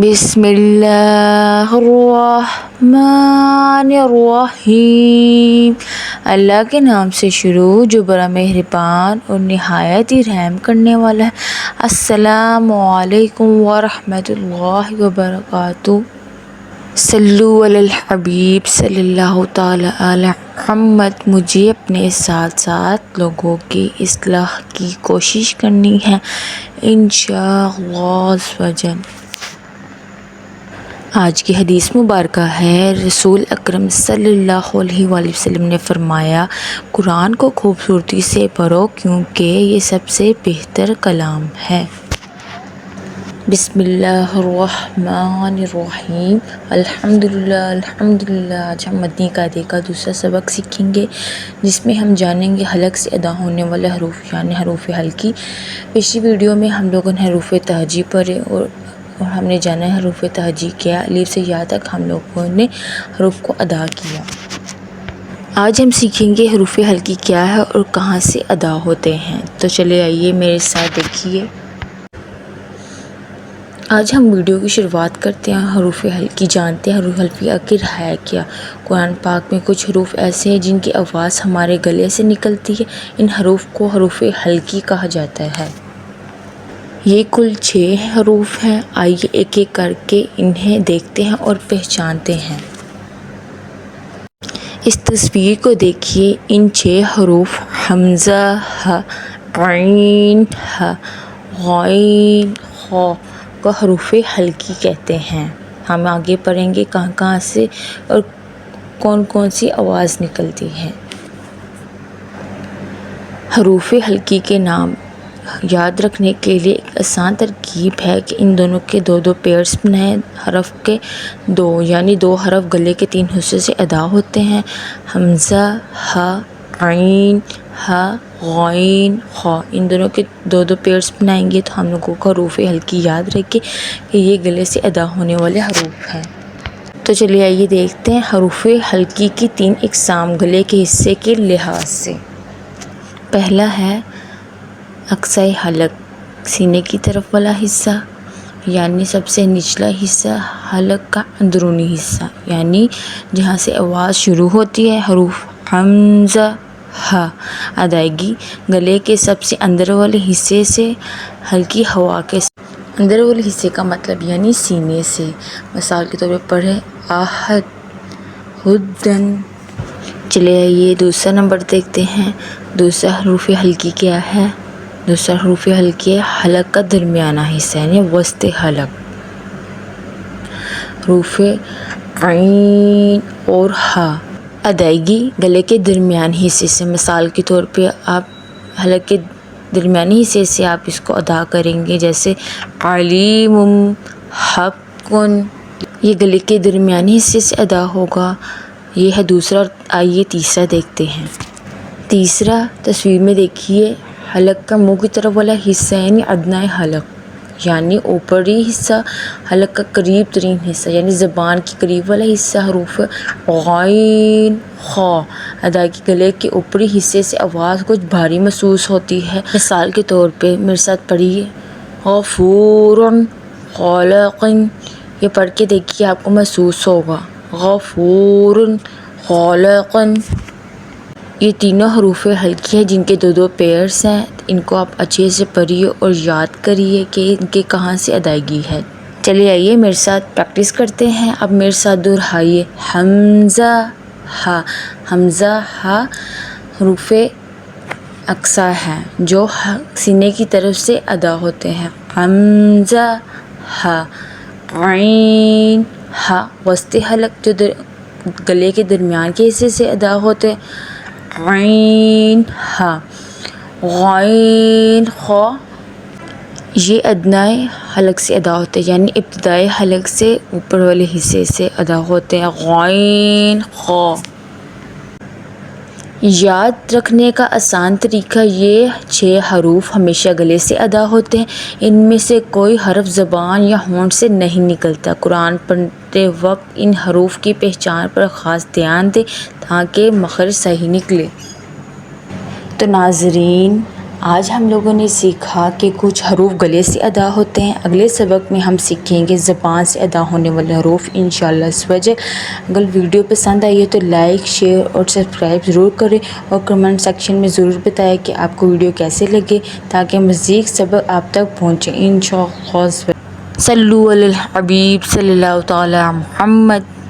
بسم اللہ الرحمن الرحیم۔ اللہ کے نام سے شروع جو بڑا مہربان اور نہایت ہی رحم کرنے والا ہے۔ السلام علیکم ورحمۃ اللہ وبرکاتہ۔ صلو علی الحبیب صلی اللہ تعالی علی محمد۔ مجھے اپنے ساتھ ساتھ لوگوں کی اصلاح کی کوشش کرنی ہے انشاءاللہ عز وجل۔ آج کی حدیث مبارکہ ہے، رسول اکرم صلی اللہ علیہ وآلہ وسلم نے فرمایا، قرآن کو خوبصورتی سے پڑھو کیونکہ یہ سب سے بہتر کلام ہے۔ بسم اللہ الرحمن الرحیم۔ الحمدللہ۔ آج ہم مدنی قاعدے کا دوسرا سبق سیکھیں گے جس میں ہم جانیں گے حلق سے ادا ہونے والے حروف یعنی حروف حلقی۔ پچھلی ویڈیو میں ہم لوگوں نے حروف تہجی پڑھے اور ہم نے جانا ہے حروف تہجی کیا، الف سے یا تک ہم لوگوں نے حروف کو ادا کیا۔ آج ہم سیکھیں گے حروف حلقی کیا ہے اور کہاں سے ادا ہوتے ہیں، تو چلے آئیے میرے ساتھ دیکھیے۔ آج ہم ویڈیو کی شروعات کرتے ہیں حروف حلقی جانتے ہیں حروف حلقی آخر ہے کیا۔ قرآن پاک میں کچھ حروف ایسے ہیں جن کی آواز ہمارے گلے سے نکلتی ہے، ان حروف کو حروف حلقی کہا جاتا ہے۔ یہ کل 6 حروف ہیں، آئیے ایک ایک کر کے انہیں دیکھتے ہیں اور پہچانتے ہیں۔ اس تصویر کو دیکھیے، ان 6 حروف حمزہ، ح، عین، ح، غین، خ کو حروف حلقی کہتے ہیں۔ ہم آگے پڑھیں گے کہاں کہاں سے اور کون کون سی آواز نکلتی ہے۔ حروف حلقی کے نام یاد رکھنے کے لیے ایک آسان ترکیب ہے کہ ان دونوں کے دو پیئرز بنائیں۔ حرف کے یعنی 2 حرف گلے کے 3 حصے سے ادا ہوتے ہیں، حمزہ، ح، عین، ح، غین، خ۔ ان دونوں کے 2 پیئرز بنائیں گے تو ہم لوگوں کو حروف حلقی یاد رکھے کہ یہ گلے سے ادا ہونے والے حروف ہیں۔ تو چلیے آئیے دیکھتے ہیں حروف حلقی کی 3 اقسام گلے کے حصے کے لحاظ سے۔ پہلا ہے اقصی حلق، سینے کی طرف والا حصہ یعنی سب سے نچلا حصہ، حلق کا اندرونی حصہ یعنی جہاں سے آواز شروع ہوتی ہے۔ حروف حمزہ، ح، ادائیگی گلے کے سب سے اندر والے حصے سے، ہلکی ہوا کے اندر والے حصے کا مطلب یعنی سینے سے۔ مثال کے طور پر پڑھیں احد، غدن۔ چلے آئیے دوسرا نمبر دیکھتے ہیں۔ دوسرا حروف حلقی کیا ہے؟ دوسرا حروف حلقی ہے حلق کا درمیانہ حصہ یعنی وسط حلق۔ حروف عین اور ح ادائیگی گلے کے درمیانی حصے سے۔ مثال کے طور پہ آپ حلق کے درمیانی حصے سے آپ اس کو ادا کریں گے، جیسے علیم، حق۔ یہ گلے کے درمیانی حصے سے ادا ہوگا، یہ ہے دوسرا۔ آئیے تیسرا دیکھتے ہیں۔ تیسرا تصویر میں دیکھیے، حلق کا منہ کی طرف والا حصہ یعنی ادنیٰ حلق یعنی اوپری حصہ، حلق کا قریب ترین حصہ یعنی زبان کے قریب والا حصہ۔ حروف غین، خ ادائیگی گلے کے اوپری حصے سے آواز کچھ بھاری محسوس ہوتی ہے۔ مثال کے طور پہ میرے ساتھ پڑھیے غفور، خالق۔ یہ پڑھ کے دیکھیے آپ کو محسوس ہوگا غفور، خالق۔ یہ تینوں حروف حلقی ہیں جن کے 2 پیئرز ہیں، ان کو آپ اچھے سے پڑھیے اور یاد کریے کہ ان کے کہاں سے ادائیگی ہے۔ چلیے آئیے میرے ساتھ پریکٹس کرتے ہیں۔ اب میرے ساتھ دہرائیے حمزہ، ح۔ حمزہ، ح حروف اقصی ہیں جو سینے کی طرف سے ادا ہوتے ہیں۔ حمزہ، ح، عین، ح وسط حلق جو گلے کے درمیان کے حصے سے ادا ہوتے ہیں۔ عین، ح، غین، خ یہ ادنیٰ حلق سے ادا ہوتے ہیں یعنی ابتدائی حلق سے اوپر والے حصے سے ادا ہوتے ہیں۔ غین، خ۔ یاد رکھنے کا آسان طریقہ، یہ 6 حروف ہمیشہ گلے سے ادا ہوتے ہیں، ان میں سے کوئی حرف زبان یا ہونٹ سے نہیں نکلتا۔ قرآن پڑھتے وقت ان حروف کی پہچان پر خاص دھیان دیں تاکہ مخرج صحیح نکلے۔ تو ناظرین، آج ہم لوگوں نے سیکھا کہ کچھ حروف گلے سے ادا ہوتے ہیں. اگلے سبق میں ہم سیکھیں گے زبان سے ادا ہونے والے حروف انشاءاللہ عز و جل. اگر ویڈیو پسند آئی ہے تو لائک، شیئر اور سبسکرائب ضرور کریں اور کمنٹ سیکشن میں ضرور بتائیں کہ آپ کو ویڈیو کیسے لگے تاکہ مزید سبق آپ تک پہنچے انشاءاللہ. صلو علی الحبیب صلی اللہ تعالی محمد.